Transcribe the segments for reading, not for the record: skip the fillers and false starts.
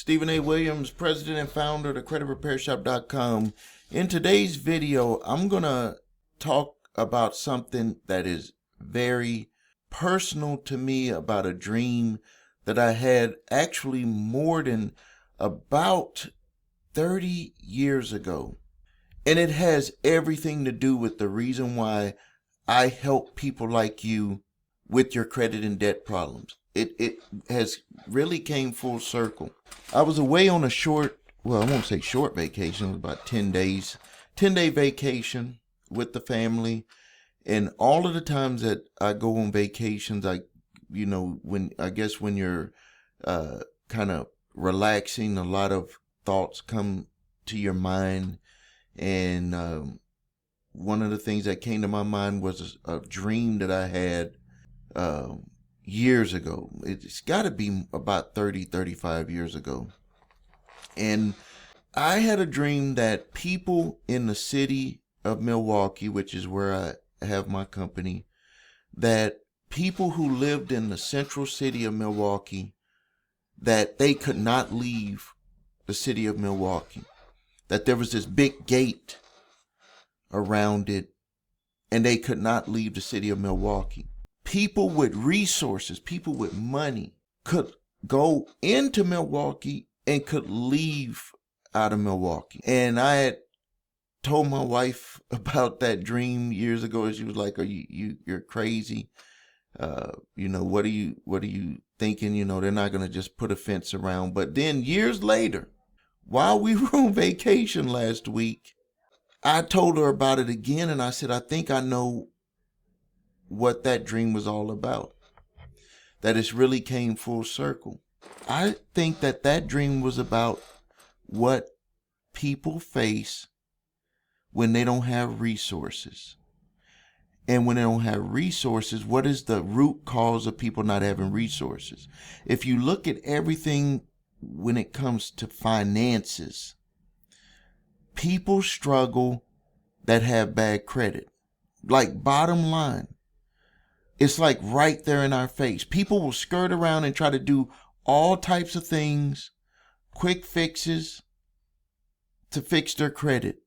Stephen A. Williams, president and founder of the creditrepairshop.com. In today's video, I'm going to talk about something that is very personal to me, about a dream that I had actually more than about 30 years ago. And it has everything to do with the reason why I help people like you with your credit and debt problems. It has really came full circle. I was away on a short, well, I won't say short vacation, it was about 10 days, 10-day vacation with the family. And all of the times that I go on vacations, when you're kind of relaxing, a lot of thoughts come to your mind. And one of the things that came to my mind was a dream that I had years ago. It's got to be about 35 years ago. And I had a dream that people in the city of Milwaukee, which is where I have my company, that people who lived in the central city of Milwaukee, that they could not leave the city of Milwaukee, that there was this big gate around it and they could not leave the city of Milwaukee. People with resources, people with money could go into Milwaukee and could leave out of Milwaukee. And I had told my wife about that dream years ago, and she was like, you're crazy. What are you thinking? They're not going to just put a fence around. But then years later, while we were on vacation last week, I told her about it again, and I said, I think I know what that dream was all about. That it's really came full circle. I think that dream was about what people face when they don't have resources. And when they don't have resources, what is the root cause of people not having resources? If you look at everything when it comes to finances, people struggle that have bad credit. Like, bottom line, it's like right there in our face. People will skirt around and try to do all types of things, quick fixes to fix their credit,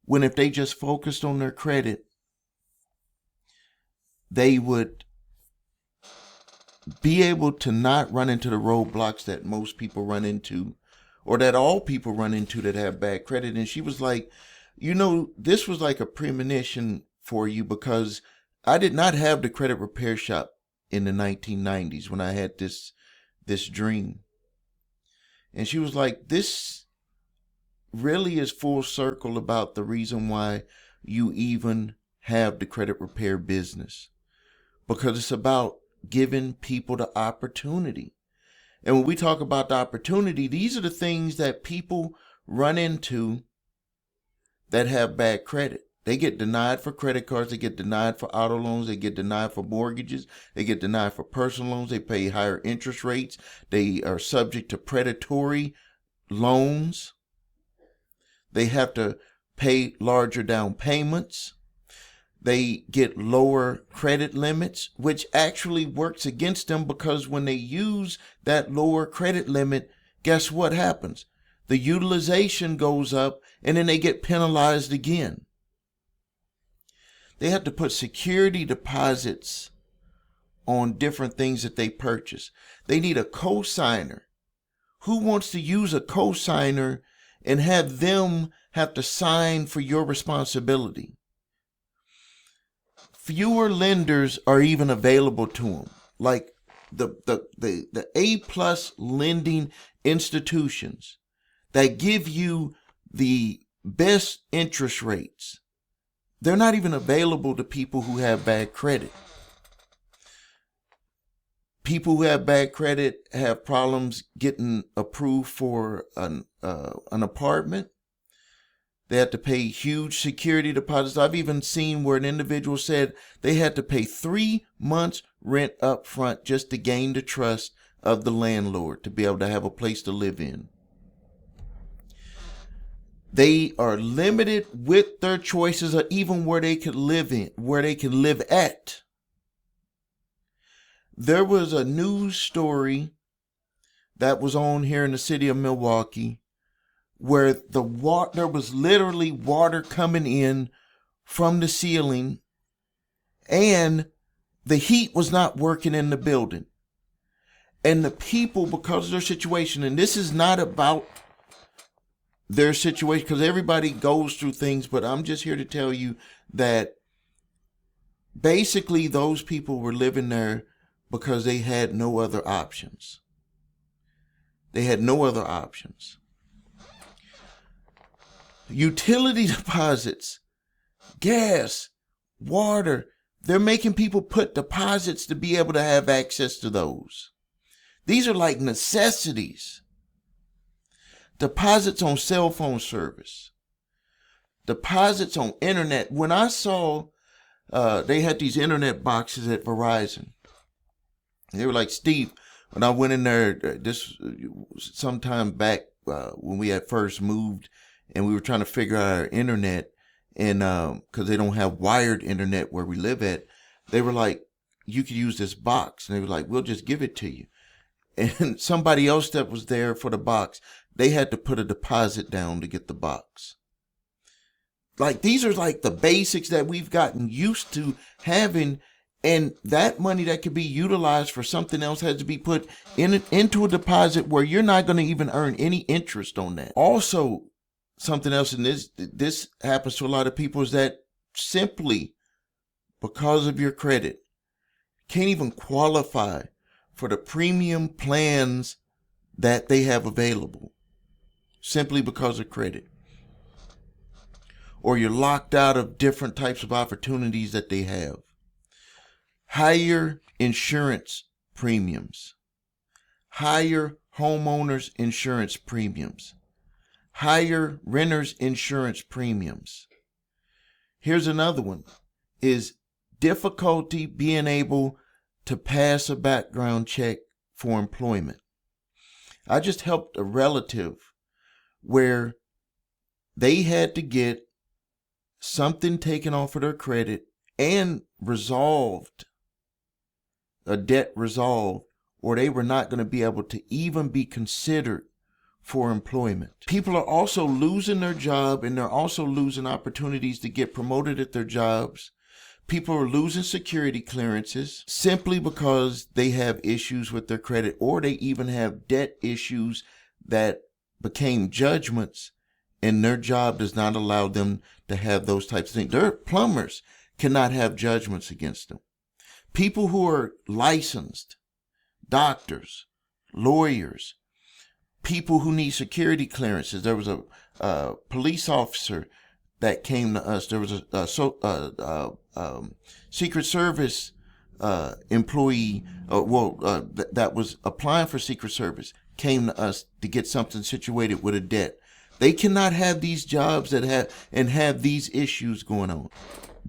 when if they just focused on their credit, they would be able to not run into the roadblocks that most people run into, or that all people run into that have bad credit. And she was like, this was like a premonition for you, because I did not have the credit repair shop in the 1990s when I had this dream. And she was like, this really is full circle about the reason why you even have the credit repair business, because it's about giving people the opportunity. And when we talk about the opportunity, these are the things that people run into that have bad credit. They get denied for credit cards. They get denied for auto loans. They get denied for mortgages. They get denied for personal loans. They pay higher interest rates. They are subject to predatory loans. They have to pay larger down payments. They get lower credit limits, which actually works against them, because when they use that lower credit limit, guess what happens? The utilization goes up, and then they get penalized again. They have to put security deposits on different things that they purchase. They need a cosigner. Who wants to use a cosigner and have them have to sign for your responsibility? Fewer lenders are even available to them. Like the A+ lending institutions that give you the best interest rates, they're not even available to people who have bad credit. People who have bad credit have problems getting approved for an apartment. They have to pay huge security deposits. I've even seen where an individual said they had to pay 3 months rent up front just to gain the trust of the landlord to be able to have a place to live in. They are limited with their choices of even where they could live at. There was a news story that was on here in the city of Milwaukee, where there was literally water coming in from the ceiling, and the heat was not working in the building. And the people, because of their situation, and this is not about their situation, because everybody goes through things, but I'm just here to tell you that basically those people were living there because they had no other options. They had no other options. Utility deposits, gas, water, they're making people put deposits to be able to have access to those. These are like necessities. Deposits on cell phone service. Deposits on internet. When I saw they had these internet boxes at Verizon, they were like, Steve, when I went in there, this sometime back when we had first moved and we were trying to figure out our internet, and because they don't have wired internet where we live at, they were like, you could use this box. And they were like, we'll just give it to you. And somebody else that was there for the box, they had to put a deposit down to get the box. Like, these are like the basics that we've gotten used to having, and that money that could be utilized for something else has to be put into a deposit where you're not going to even earn any interest on that. Also, something else, and this happens to a lot of people, is that simply because of your credit, can't even qualify for the premium plans that they have available simply because of credit. Or you're locked out of different types of opportunities that they have. Higher insurance premiums. Higher homeowners insurance premiums. Higher renters insurance premiums. Here's another one, is difficulty being able to pass a background check for employment. I just helped a relative where they had to get something taken off of their credit and resolved, a debt resolved, or they were not going to be able to even be considered for employment. People are also losing their job, and they're also losing opportunities to get promoted at their jobs. People are losing security clearances simply because they have issues with their credit, or they even have debt issues that became judgments, and their job does not allow them to have those types of things. Their plumbers cannot have judgments against them. People who are licensed, doctors, lawyers, people who need security clearances. There was a police officer that came to us. There was a Secret Service employee, that was applying for Secret Service, came to us to get something situated with a debt. They cannot have these jobs that have these issues going on.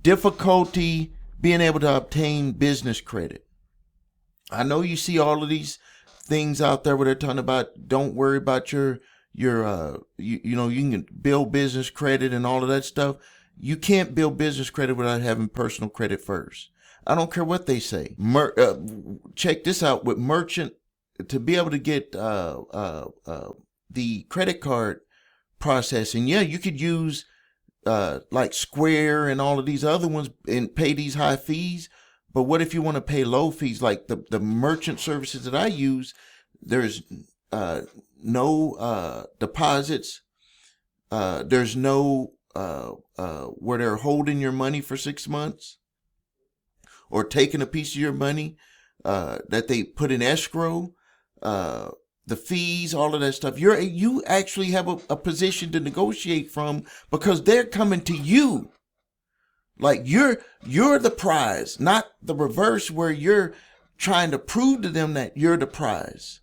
Difficulty being able to obtain business credit. I know you see all of these things out there where they're talking about, don't worry about your you can build business credit and all of that stuff. You can't build business credit without having personal credit first. I don't care what they say. Check this out with merchant, to be able to get the credit card processing. Yeah, you could use like Square and all of these other ones and pay these high fees. But what if you want to pay low fees? Like the merchant services that I use, there's no deposits. There's no where they're holding your money for 6 months or taking a piece of your money that they put in escrow. The fees, all of that stuff. You actually have a position to negotiate from, because they're coming to you. Like you're the prize, not the reverse where you're trying to prove to them that you're the prize.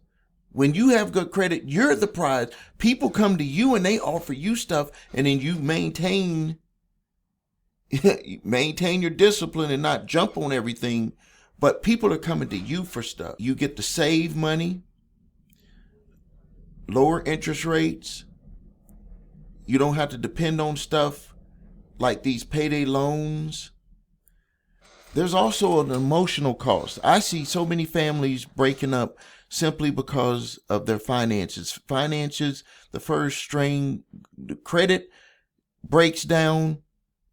When you have good credit, you're the prize. People come to you and they offer you stuff, and then you maintain your discipline and not jump on everything. But people are coming to you for stuff. You get to save money, lower interest rates. You don't have to depend on stuff like these payday loans. There's also an emotional cost. I see so many families breaking up simply because of their finances. Finances, the first strain, the credit breaks down.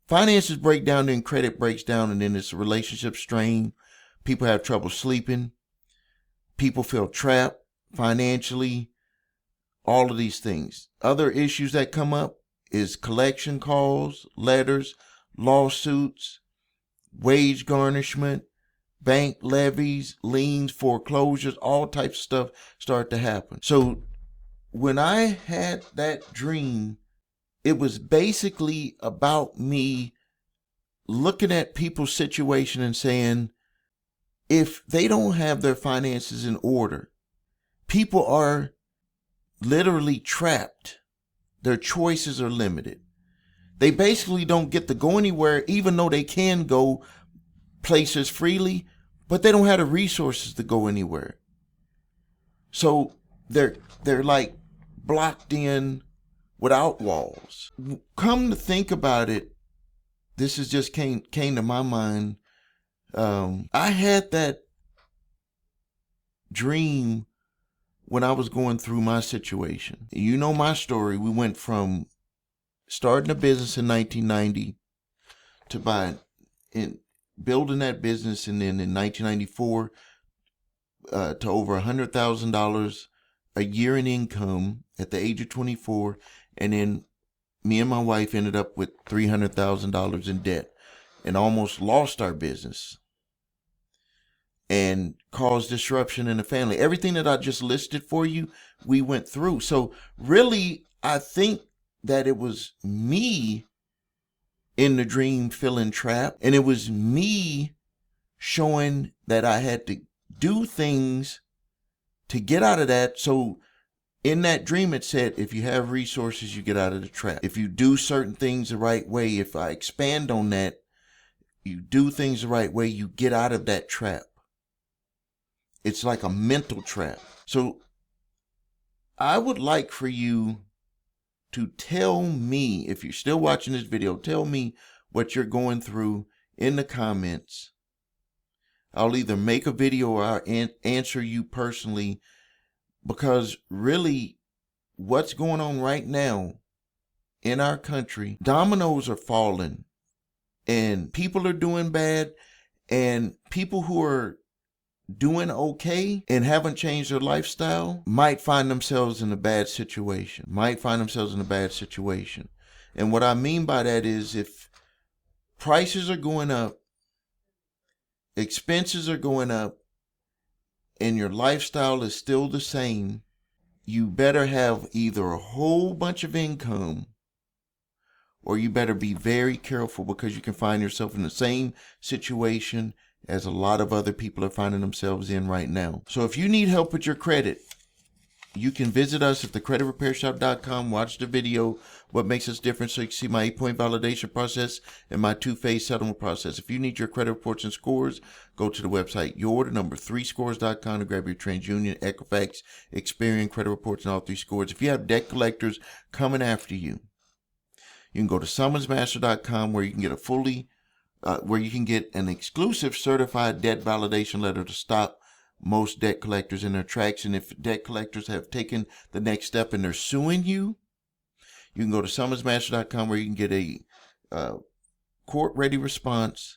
Finances break down, then credit breaks down, and then it's a relationship strain. People have trouble sleeping. People feel trapped financially. All of these things. Other issues that come up is collection calls, letters, lawsuits, wage garnishment, bank levies, liens, foreclosures, all types of stuff start to happen. So when I had that dream, it was basically about me looking at people's situation and saying, if they don't have their finances in order, people are literally trapped. Their choices are limited. They basically don't get to go anywhere, even though they can go places freely, but they don't have the resources to go anywhere. So they're like blocked in without walls. Come to think about it, this is just came to my mind. I had that dream when I was going through my situation. You know my story. We went from starting a business in 1990 to building that business, and then in 1994 to over $100,000 a year in income at the age of 24, and then me and my wife ended up with $300,000 in debt and almost lost our business and caused disruption in the family. Everything that I just listed for you, we went through. So really, I think that it was me in the dream feeling trapped, and it was me showing that I had to do things to get out of that. So in that dream, it said, if you have resources, you get out of the trap. If you do certain things the right way, if I expand on that, you do things the right way, you get out of that trap. It's like a mental trap. So I would like for you to tell me, if you're still watching this video, tell me what you're going through in the comments. I'll either make a video or I'll answer you personally, because really what's going on right now in our country, dominoes are falling and people are doing bad, and people who are doing okay and haven't changed their lifestyle might find themselves in a bad situation, And what I mean by that is, if prices are going up, expenses are going up, and your lifestyle is still the same, you better have either a whole bunch of income, or you better be very careful, because you can find yourself in the same situation as a lot of other people are finding themselves in right now. So if you need help with your credit, you can visit us at thecreditrepairshop.com. Watch the video, What Makes Us Different, so you can see my 8-point validation process and my 2-phase settlement process. If you need your credit reports and scores, go to the website yourorder3scores.com to grab your TransUnion, Equifax, Experian credit reports and all 3 scores. If you have debt collectors coming after you, you can go to summonsmaster.com, where you can get an exclusive certified debt validation letter to stop most debt collectors in their tracks. And if debt collectors have taken the next step and they're suing you, you can go to summonsmaster.com, where you can get a court-ready response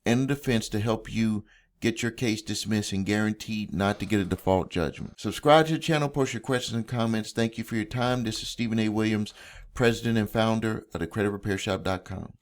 and a defense to help you get your case dismissed and guaranteed not to get a default judgment. Subscribe to the channel, post your questions and comments. Thank you for your time. This is Stephen A. Williams, President and founder of thecreditrepairshop.com.